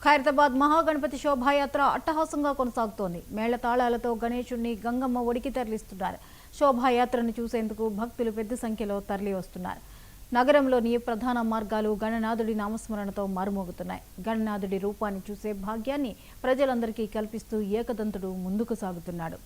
ఖైరతాబాద్ మహాగణపతి శోభాయాత్ర అట్టహాసంగా కొనసాగుతోంది. మేళతాళాలతో గణేశుడిని గంగమ్మ ఒడికి తరలిస్తున్నారు. శోభాయాత్రను చూసేందుకు భక్తులు పెద్ద సంఖ్యలో తరలి వస్తున్నారు. నగరంలోని ప్రధాన మార్గాలు గణనాథుడి నామస్మరణతో మారుమోగుతున్నాయి. గణనాథుడి రూపాన్ని చూసే భాగ్యాన్ని ప్రజలందరికీ కల్పిస్తూ ఏకదంతుడు ముందుకు సాగుతున్నాడు.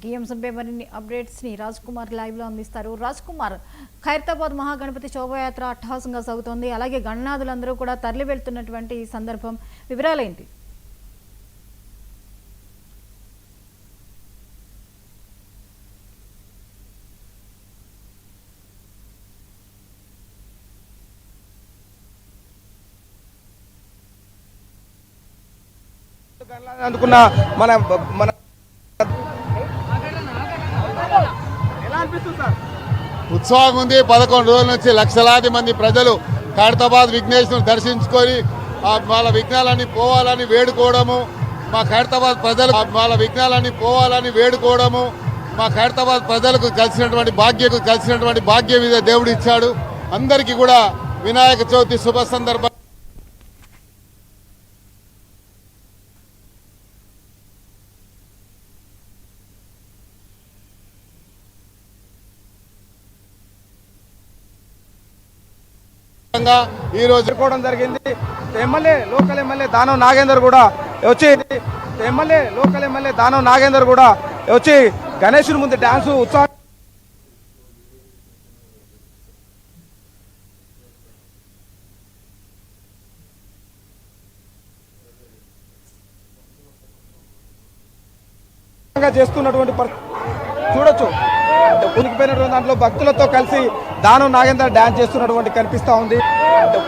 ఈ అంశంపై మరిన్ని అప్డేట్స్ ని రాజ్ కుమార్ లైవ్ లో అందిస్తారు. రాజ్ కుమార్, ఖైరతాబాద్ మహాగణపతి శోభాయాత్ర అట్టహాసంగా సాగుతోంది. అలాగే గణనాథులందరూ కూడా తరలి వెళ్తున్నటువంటి ఈ సందర్భం వివరాలేంటి? అందుకున్న మన ఉత్సాహం ఉంది. 11 రోజుల నుంచి లక్షలాది మంది ప్రజలు ఖైరతాబాద్ విఘ్నేశ్వరుని దర్శించుకొని వాళ్ళ విఘ్నాలన్నీ పోవాలని వేడుకోవడము, మా ఖైరతాబాద్ ప్రజలకు కలిసినటువంటి భాగ్యం మీద దేవుడు ఇచ్చాడు. అందరికీ కూడా వినాయక చవితి శుభ సందర్భం ఈ రోజు జరుపుకోవడం జరిగింది. లోకల్ ఎమ్మెల్యే దానం నాగేందర్ కూడా వచ్చి గణేశుని ముందు డాన్స్ ఉత్సాహంగా చేస్తున్నటువంటి చూడొచ్చు. ఉనికిపోయినటువంటి దాంట్లో భక్తులతో కలిసి దానం నాగేందర్ డాన్స్ చేస్తున్నటువంటి కనిపిస్తా ఉంది.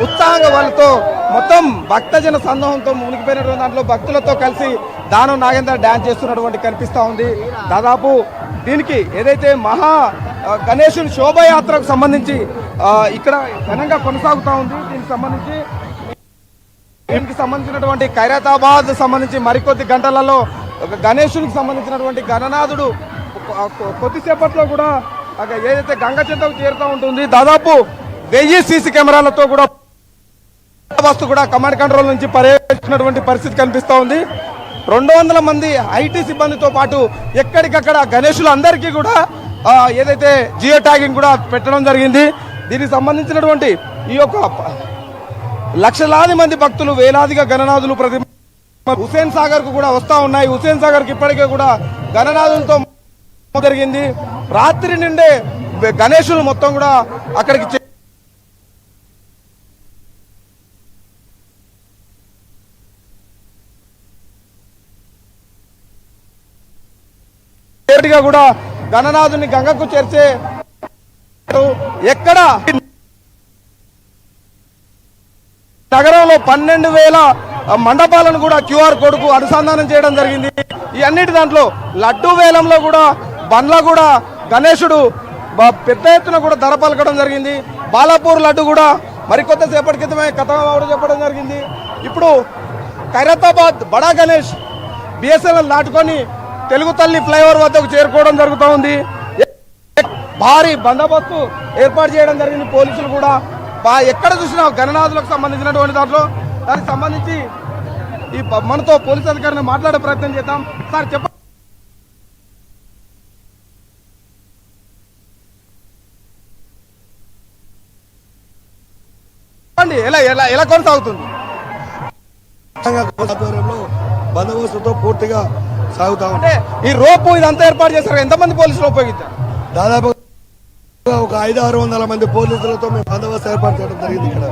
ఉత్సాహంగా వాళ్ళతో మొత్తం భక్తజన సందోహంతో ఉనికిపోయినటువంటి దాంట్లో భక్తులతో కలిసి దానం నాగేందర్ డాన్స్ చేస్తున్నటువంటి కనిపిస్తా ఉంది. దాదాపు దీనికి ఏదైతే మహా గణేశుని శోభాయాత్రకు సంబంధించి ఇక్కడ ఘనంగా కొనసాగుతా ఉంది. దీనికి సంబంధించినటువంటి ఖైరతాబాద్ సంబంధించి మరికొద్ది గంటలలో గణేశునికి సంబంధించినటువంటి గణనాథుడు కొద్దిసేపట్లో కూడా ఏదైతే గంగ చెంతకు చేరుతూ ఉంటుంది. దాదాపు 1000 సీసీ కెమెరాలతో కూడా కమాండ్ కంట్రోల్ నుంచి పర్యవేక్షించినటువంటి పరిస్థితి కనిపిస్తూ ఉంది. 200 మంది ఐటీ సిబ్బందితో పాటు ఎక్కడికక్కడ గణేశులు అందరికీ కూడా ఏదైతే జియో ట్యాగింగ్ కూడా పెట్టడం జరిగింది. దీనికి సంబంధించినటువంటి ఈ యొక్క లక్షలాది మంది భక్తులు, వేలాదిగా గణనాథులు ప్రతి హుసేన్ సాగర్ కు కూడా వస్తా ఉన్నాయి. హుసేన్ సాగర్ కి ఇప్పటికే కూడా గణనాథులతో జరిగింది. రాత్రి నుండే గణేశులు మొత్తం కూడా అక్కడికి కూడా గణనాథుని గంగకు చేర్చే ఎక్కడ నగరంలో 12,000 మండపాలను కూడా QR కోడ్ కు అనుసంధానం చేయడం జరిగింది. ఈ అన్నిటి దాంట్లో లడ్డూ వేలంలో కూడా బండ్ల కూడా గణేశుడు పెద్ద ఎత్తున కూడా ధర పలకడం జరిగింది. బాలాపూర్ లడ్డు కూడా మరికొంత సేపటి క్రితమే కథ చెప్పడం జరిగింది. ఇప్పుడు ఖైరతాబాద్ బడా గణేష్ BSNL దాటుకొని తెలుగు తల్లి ఫ్లైఓవర్ వద్దకు చేరుకోవడం జరుగుతూ ఉంది. భారీ బందోబస్తు ఏర్పాటు చేయడం జరిగింది. పోలీసులు కూడా ఎక్కడ చూసినా గణనాథులకు సంబంధించినటువంటి దాంట్లో దానికి సంబంధించి ఈ మనతో పోలీసు అధికారిని మాట్లాడే ప్రయత్నం చేద్దాం. సార్ చెప్పండి, ఎలా ఎలా ఎలా కొనసాగుతుంది? బందోబస్తుతో పూర్తిగా సాగుతా అంటే ఈ రోపు ఇదంతా ఏర్పాటు చేశారు. ఎంతమంది పోలీసులు ఉపయోగించారు? దాదాపు ఒక 500-600 మంది పోలీసులతో మేము బందోబస్తు ఏర్పాటు చేయడం జరిగింది. ఇక్కడ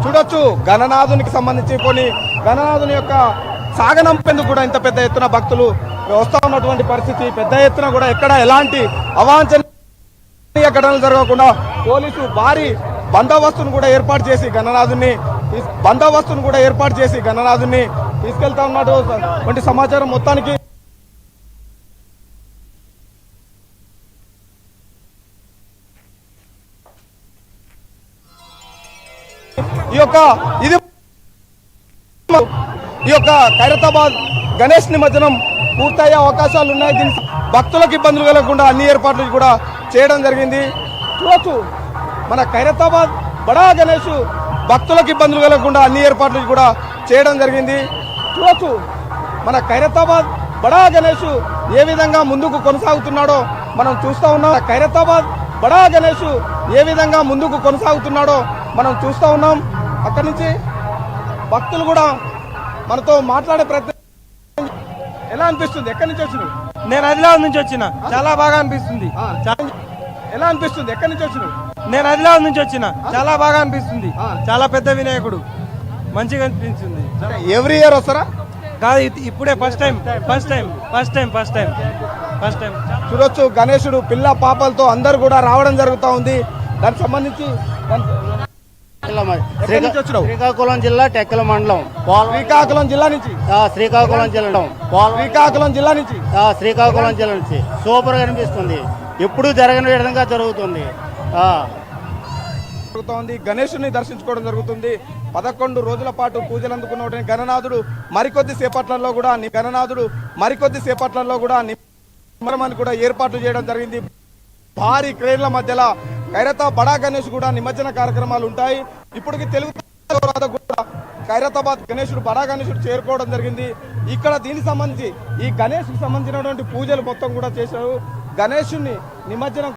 చూడొచ్చు గణనాథునికి సంబంధించి కొన్ని గణనాథుని యొక్క సాగనంపేందుకు కూడా ఇంత పెద్ద ఎత్తున భక్తులు వస్తా ఉన్నటువంటి పరిస్థితి. పెద్ద ఎత్తున కూడా ఎక్కడ ఎలాంటి అవాంఛనీయ ఘటనలు జరగకుండా పోలీసు భారీ బందోబస్తును కూడా ఏర్పాటు చేసి గణనాథుని తీసుకెళ్తా ఉన్నటువంటి సమాచారం మొత్తానికి ఈ యొక్క ఖైరతాబాద్ గణేష్ నిమజ్జనం పూర్తయ్యే అవకాశాలు ఉన్నాయి. దీని భక్తులకు ఇబ్బందులు కలగకుండా అన్ని ఏర్పాట్లు కూడా చేయడం జరిగింది. చూడొచ్చు మన ఖైరతాబాద్ బడా గణేష్ భక్తులకు ఇబ్బందులు కలగకుండా అన్ని ఏర్పాట్లు కూడా చేయడం జరిగింది. చూడొచ్చు మన ఖైరతాబాద్ బడా గణేష్ ఏ విధంగా ముందుకు కొనసాగుతున్నాడో మనం చూస్తూ ఉన్నాం. ఖైరతాబాద్ బడా గణేష్ ఏ విధంగా ముందుకు కొనసాగుతున్నాడో మనం చూస్తూ ఉన్నాం. అక్కడి నుంచి భక్తులు కూడా మనతో మాట్లాడే ప్రయత్నం. ఎలా అనిపిస్తుంది? ఎక్కడి నుంచి వచ్చినావు? నేను ఆదిలాబాద్ నుంచి వచ్చిన. చాలా బాగా అనిపిస్తుంది. ఎలా అనిపిస్తుంది? ఎక్కడి నుంచి వచ్చినావు? నేను ఆదిలాబాద్ నుంచి వచ్చిన. చాలా బాగా అనిపిస్తుంది. చాలా పెద్ద వినాయకుడు, మంచిగా అనిపిస్తుంది. ఎవ్రీ ఇయర్ వస్తారా? కాదు, ఇప్పుడే ఫస్ట్ టైం. చూడొచ్చు గణేశుడు పిల్ల పాపలతో అందరు కూడా రావడం జరుగుతూ ఉంది. దానికి సంబంధించి శ్రీకాకుళం జిల్లా టెక్కల మండలం. శ్రీకాకుళం జిల్లా నుంచి సూపర్ గా అనిపిస్తుంది. ఎప్పుడు జరగని విధంగా జరుగుతుంది. గణేశుని దర్శించుకోవడం జరుగుతుంది. 11 రోజుల పాటు పూజలు అందుకున్నటువంటి గణనాథుడు మరికొద్ది సేపట్లలో కూడా నిమజ్జనాన్ని కూడా ఏర్పాట్లు చేయడం జరిగింది. భారీ క్రేన్ల మధ్యలో ఖైరతాబాద్ బడా గణేష్ కూడా నిమజ్జన కార్యక్రమాలు ఉంటాయి. ఇప్పటికి తెలుగు కూడా ఖైరతాబాద్ గణేశుడు బడా గణేశుడు చేరుకోవడం జరిగింది. ఇక్కడ దీనికి సంబంధించి ఈ గణేష్ కి సంబంధించినటువంటి పూజలు మొత్తం కూడా చేశారు. గణేశుని నిమజ్జనం